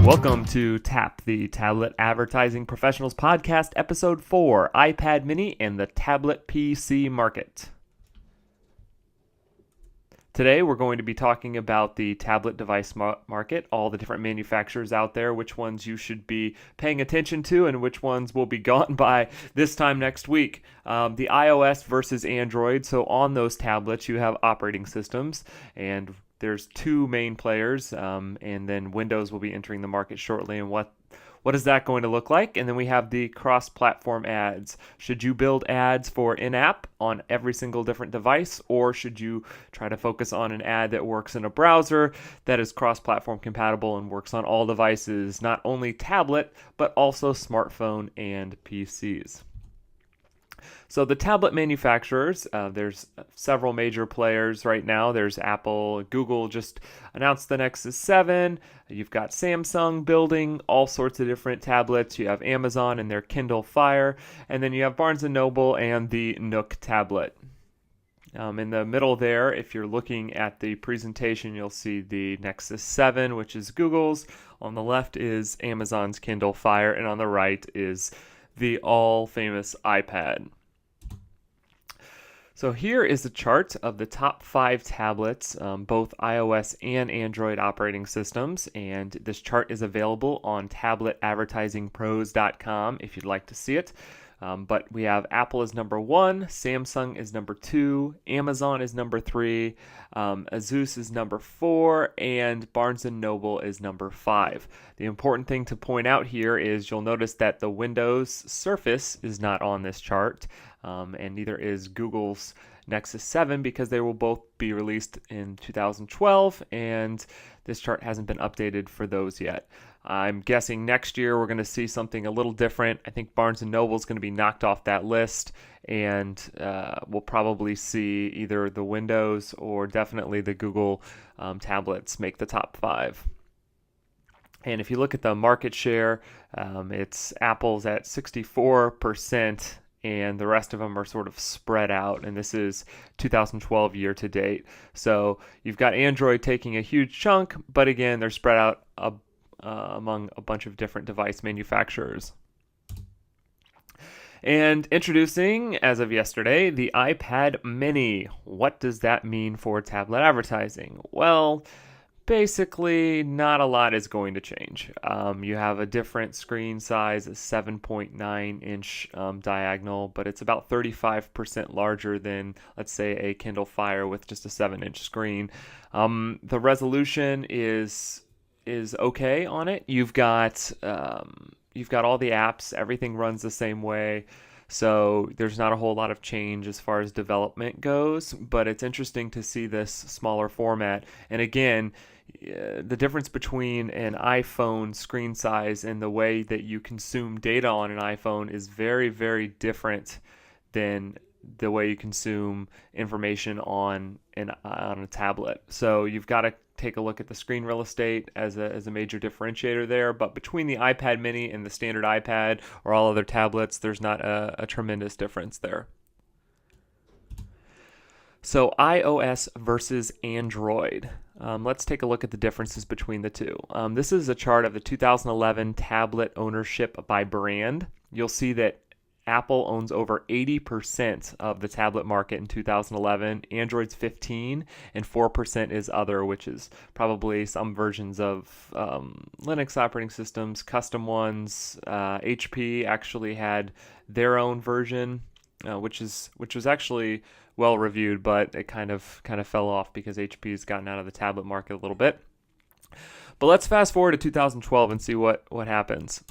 Welcome to TAP, the Tablet Advertising Professionals Podcast, Episode 4, iPad Mini and the Tablet PC Market. Today we're going to be talking about the tablet device market, all the different manufacturers out there, which ones you should be paying attention to and which ones will be gone by this time next week. The iOS versus Android, so on those tablets you have operating systems, and there's two main players, and then Windows will be entering the market shortly. And what is that going to look like? And then we have the cross-platform ads. Should you build ads for in-app on every single different device, or should you try to focus on an ad that works in a browser that is cross-platform compatible and works on all devices, not only tablet, but also smartphone and PCs? So the tablet manufacturers, there's several major players right now. There's Apple, Google just announced the Nexus 7. You've got Samsung building all sorts of different tablets. You have Amazon and their Kindle Fire. And then you have Barnes & Noble and the Nook tablet. In the middle there, if you're looking at the presentation, you'll see the Nexus 7, which is Google's. On the left is Amazon's Kindle Fire, and on the right is the all-famous iPad. So here is a chart of the top 5 tablets, both iOS and Android operating systems, and this chart is available on tabletadvertisingpros.com if you'd like to see it. But we have Apple is number 1, Samsung is number 2, Amazon is number 3, Asus is number 4, and Barnes & Noble is number 5. The important thing to point out here is you'll notice that the Windows Surface is not on this chart, and neither is Google's Nexus 7, because they will both be released in 2012, and this chart hasn't been updated for those yet. I'm guessing next year we're going to see something a little different. I think Barnes & Noble is going to be knocked off that list, and we'll probably see either the Windows or definitely the Google tablets make the top 5. And if you look at the market share, it's Apple's at 64%, and the rest of them are sort of spread out, and this is 2012 year to date. So you've got Android taking a huge chunk, but again, they're spread out among a bunch of different device manufacturers. And introducing, as of yesterday, the iPad Mini. What does that mean for tablet advertising? Well, basically, not a lot is going to change. You have a different screen size, a 7.9-inch diagonal, but it's about 35% larger than, let's say, a Kindle Fire with just a 7-inch screen. The resolution is okay on it. You've got all the apps. Everything runs the same way. So there's not a whole lot of change as far as development goes, but it's interesting to see this smaller format. And again, the difference between an iPhone screen size and the way that you consume data on an iPhone is very, very different than the way you consume information on a tablet. So you've got to take a look at the screen real estate as a major differentiator there. But between the iPad Mini and the standard iPad or all other tablets, there's not a tremendous difference there. So iOS versus Android. Let's take a look at the differences between the two. This is a chart of the 2011 tablet ownership by brand. You'll see that Apple owns over 80% of the tablet market in 2011. Android's 15%, and 4% is other, which is probably some versions of Linux operating systems, custom ones. HP actually had their own version, which was actually well reviewed, but it kind of fell off because HP's gotten out of the tablet market a little bit. But let's fast forward to 2012 and see what happens.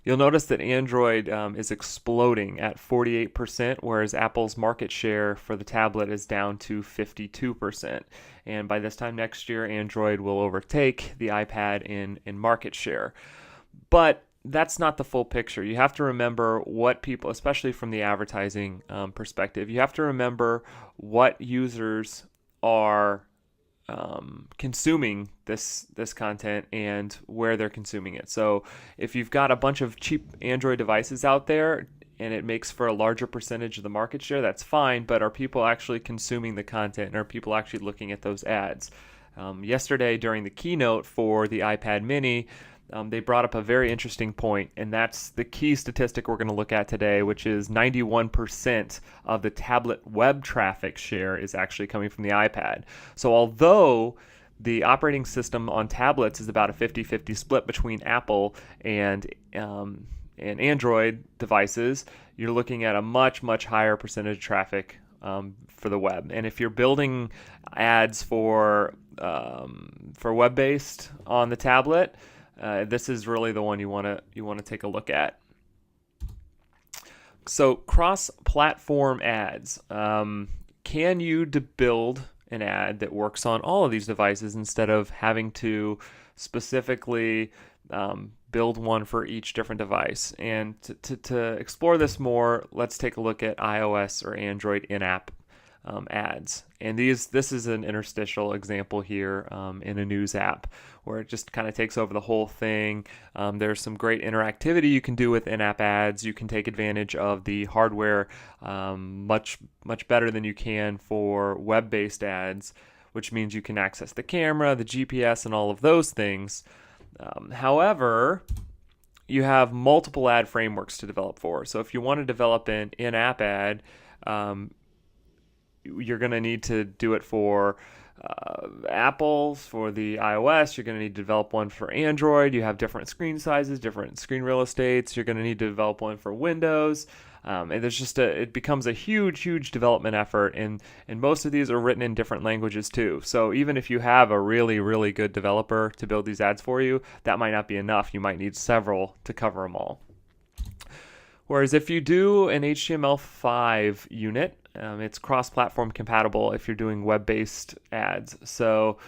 You'll notice that Android is exploding at 48%, whereas Apple's market share for the tablet is down to 52%. And by this time next year, Android will overtake the iPad in market share. But that's not the full picture. You have to remember what people, especially from the advertising perspective, you have to remember what users are consuming this content and where they're consuming it. So if you've got a bunch of cheap Android devices out there and it makes for a larger percentage of the market share, that's fine, but are people actually consuming the content, and are people actually looking at those ads? Yesterday during the keynote for the iPad mini, they brought up a very interesting point, and that's the key statistic we're going to look at today, which is 91% of the tablet web traffic share is actually coming from the iPad. So although the operating system on tablets is about a 50-50 split between Apple and Android devices, you're looking at a much, much higher percentage of traffic for the web. And if you're building ads for web-based on the tablet, this is really the one you want to take a look at. So cross-platform ads. Can you build an ad that works on all of these devices instead of having to specifically build one for each different device? And to explore this more, let's take a look at iOS or Android in-app ads. And this is an interstitial example here in a news app where it just kind of takes over the whole thing. There's some great interactivity you can do with in-app ads. You can take advantage of the hardware much better than you can for web-based ads, which means you can access the camera, the GPS, and all of those things. However, you have multiple ad frameworks to develop for. So if you want to develop an in-app ad, you're going to need to do it for Apple, for the iOS. You're going to need to develop one for Android. You have different screen sizes, different screen real estates. You're going to need to develop one for Windows. And there's just it becomes a huge development effort, and most of these are written in different languages too. So even if you have a really good developer to build these ads for you, that might not be enough. You might need several to cover them all. Whereas if you do an HTML5 unit, it's cross-platform compatible if you're doing web-based ads. So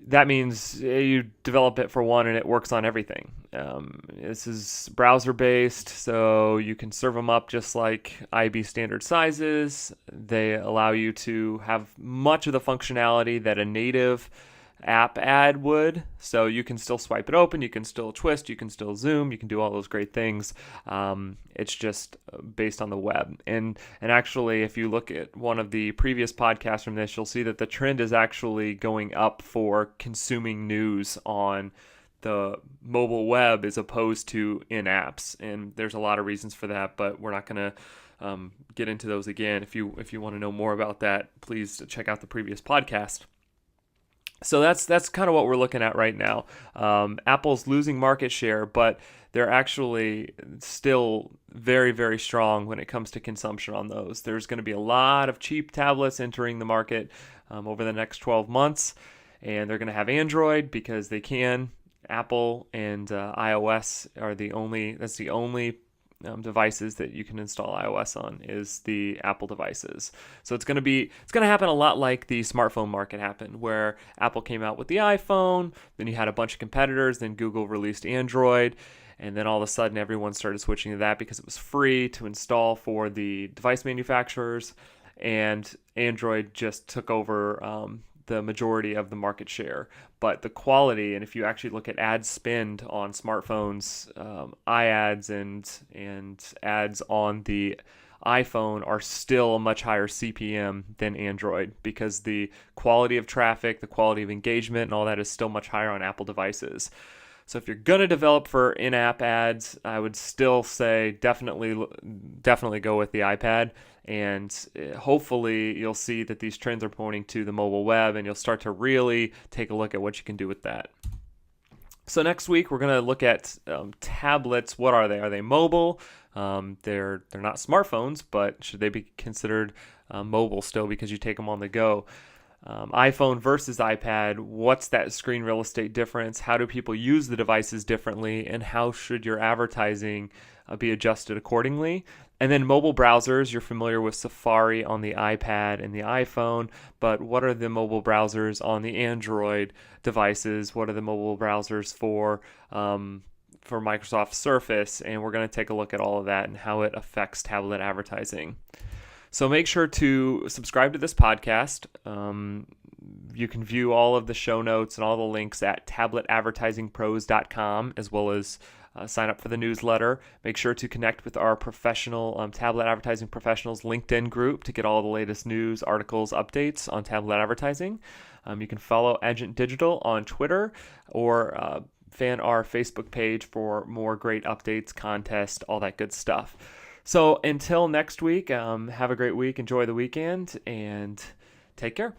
that means you develop it for one and it works on everything. This is browser-based, so you can serve them up just like IB standard sizes. They allow you to have much of the functionality that a native app ad would. So you can still swipe it open, you can still twist, you can still zoom, you can do all those great things. It's just based on the web. And actually, if you look at one of the previous podcasts from this, you'll see that the trend is actually going up for consuming news on the mobile web as opposed to in apps. And there's a lot of reasons for that, but we're not going to get into those again. If you want to know more about that, please check out the previous podcast. So that's kind of what we're looking at right now. Apple's losing market share, but they're actually still very strong when it comes to consumption on those. There's going to be a lot of cheap tablets entering the market over the next 12 months, and they're going to have Android because they can. Apple and iOS are the only devices that you can install iOS on is the Apple devices. So it's going to happen a lot like the smartphone market happened, where Apple came out with the iPhone, then you had a bunch of competitors, then Google released Android, and then all of a sudden everyone started switching to that because it was free to install for the device manufacturers, and Android just took over the majority of the market share. But the quality, and if you actually look at ad spend on smartphones, iAds and ads on the iPhone are still a much higher CPM than Android, because the quality of traffic, the quality of engagement, and all that is still much higher on Apple devices. So if you're going to develop for in-app ads, I would still say definitely go with the iPad. And hopefully you'll see that these trends are pointing to the mobile web, and you'll start to really take a look at what you can do with that. So next week we're going to look at tablets. What are they? Are they mobile? They're not smartphones, but should they be considered mobile still because you take them on the go? iPhone versus iPad, what's that screen real estate difference? How do people use the devices differently? And how should your advertising be adjusted accordingly? And then mobile browsers, you're familiar with Safari on the iPad and the iPhone, but what are the mobile browsers on the Android devices? What are the mobile browsers for Microsoft Surface? And we're going to take a look at all of that and how it affects tablet advertising. So make sure to subscribe to this podcast. You can view all of the show notes and all the links at tabletadvertisingpros.com, as well as sign up for the newsletter. Make sure to connect with our professional tablet advertising professionals LinkedIn group to get all the latest news, articles, updates on tablet advertising. You can follow Agent Digital on Twitter or fan our Facebook page for more great updates, contests, all that good stuff. So until next week, have a great week, enjoy the weekend, and take care.